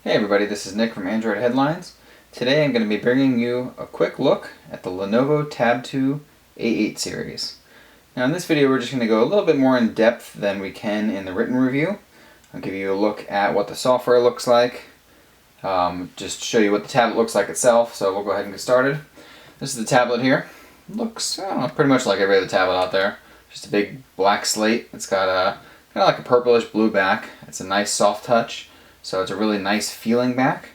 Hey everybody, this is Nick from Android Headlines. Today I'm going to be bringing you a quick look at the Lenovo Tab 2 A8 series. Now in this video we're just going to go a little bit more in depth than we can in the written review. I'll give you a look at what the software looks like, just show you what the tablet looks like itself, so we'll go ahead and get started. This is the tablet here. It looks pretty much like every other tablet out there. Just a big black slate. It's got a kind of like a purplish blue back. It's a nice soft touch. So it's a really nice feeling back.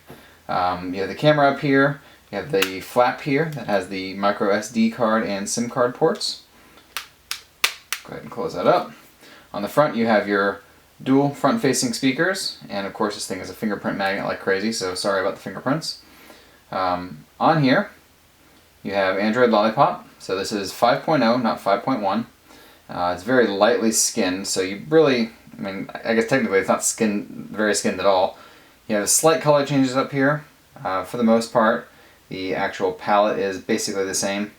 You have the camera up here. You have the flap here that has the micro SD card and SIM card ports. Go ahead and close that up. On the front you have your dual front-facing speakers, and of course this thing is a fingerprint magnet like crazy, so sorry about the fingerprints. On here you have Android Lollipop. So this is 5.0, not 5.1. It's very lightly skinned, so you really, I guess technically it's not very skinned at all. You have slight color changes up here. For the most part, the actual palette is basically the same.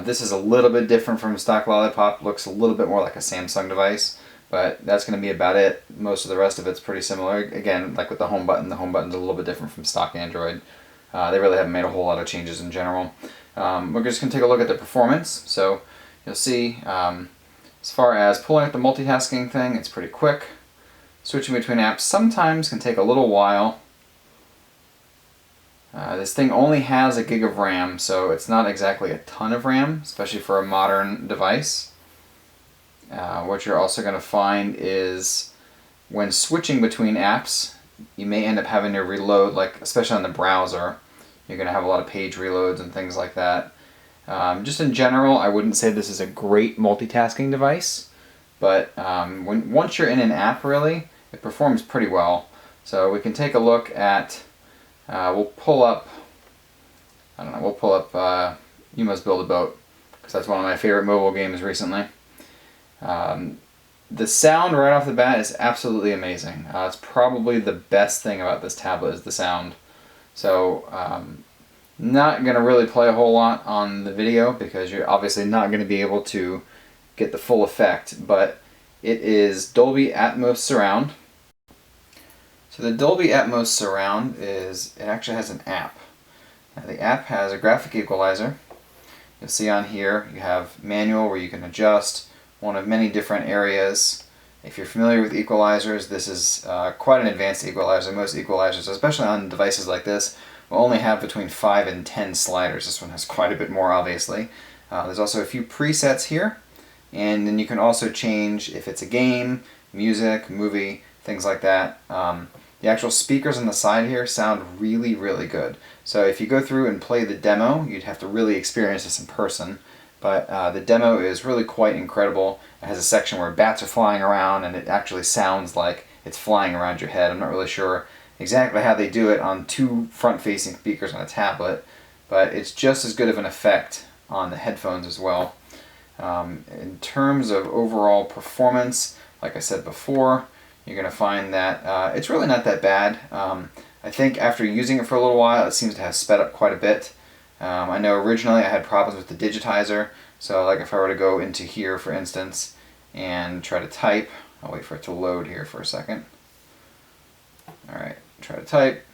This is a little bit different from stock Lollipop. Looks a little bit more like a Samsung device, but that's going to be about it. Most of the rest of it's pretty similar. Again, like with the home button's a little bit different from stock Android. They really haven't made a whole lot of changes in general. We're just going to take a look at the performance. So you'll see, as far as pulling up the multitasking thing, it's pretty quick. Switching between apps sometimes can take a little while. This thing only has a gig of RAM, so it's not exactly a ton of RAM, especially for a modern device. What you're also going to find is when switching between apps, you may end up having to reload, like especially on the browser. You're going to have a lot of page reloads and things like that. Just in general, I wouldn't say this is a great multitasking device, but once you're in an app, really, it performs pretty well. So we can take a look at, we'll pull up You Must Build a Boat, because that's one of my favorite mobile games recently. The sound right off the bat is absolutely amazing. It's probably the best thing about this tablet is the sound. So not going to really play a whole lot on the video because you're obviously not going to be able to get the full effect, but it is Dolby Atmos Surround. So the Dolby Atmos Surround it actually has an app. Now the app has a graphic equalizer. You'll see on here you have manual where you can adjust one of many different areas. If you're familiar with equalizers, this is quite an advanced equalizer. Most equalizers, especially on devices like this, will only have between 5 and 10 sliders. This one has quite a bit more, obviously. There's also a few presets here, and then you can also change if it's a game, music, movie, things like that. The actual speakers on the side here sound really, really good. So if you go through and play the demo, you'd have to really experience this in person. But the demo is really quite incredible. It has a section where bats are flying around and it actually sounds like it's flying around your head. I'm not really sure exactly how they do it on two front-facing speakers on a tablet, but it's just as good of an effect on the headphones as well. In terms of overall performance, like I said before, you're going to find that it's really not that bad. I think after using it for a little while, it seems to have sped up quite a bit. I know originally I had problems with the digitizer, so like if I were to go into here, for instance, and try to type, I'll wait for it to load here for a second. Alright, try to type.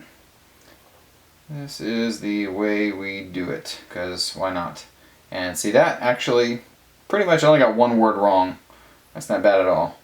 This is the way we do it, because why not? And see, that actually pretty much only got one word wrong. That's not bad at all.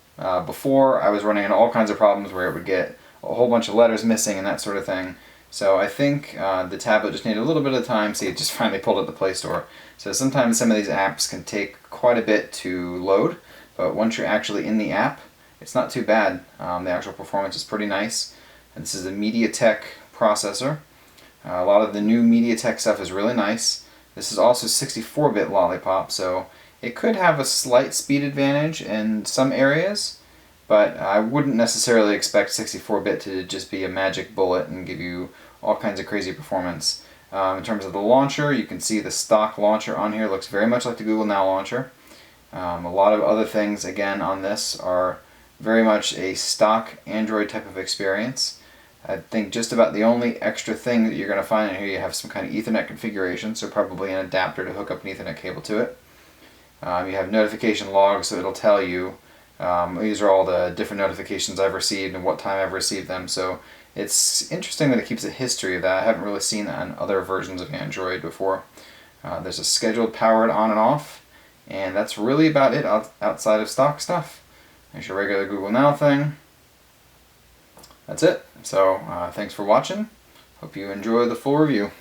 Before, I was running into all kinds of problems where it would get a whole bunch of letters missing and that sort of thing. So I think the tablet just needed a little bit of time. See, it just finally pulled up the Play Store. So sometimes some of these apps can take quite a bit to load, but once you're actually in the app, it's not too bad. The actual performance is pretty nice. And this is a MediaTek processor. A lot of the new MediaTek stuff is really nice. This is also 64-bit Lollipop, so it could have a slight speed advantage in some areas, but I wouldn't necessarily expect 64-bit to just be a magic bullet and give you all kinds of crazy performance. In terms of the launcher, you can see the stock launcher on here looks very much like the Google Now launcher. A lot of other things, again, on this are very much a stock Android type of experience. I think just about the only extra thing that you're going to find in here, you have some kind of Ethernet configuration, so probably an adapter to hook up an Ethernet cable to it. You have notification logs, so it'll tell you These are all the different notifications I've received and what time I've received them. So it's interesting that it keeps a history of that. I haven't really seen that on other versions of Android before. There's a scheduled powered on and off, and that's really about it outside of stock stuff. There's your regular Google Now thing. That's it. So thanks for watching. Hope you enjoy the full review.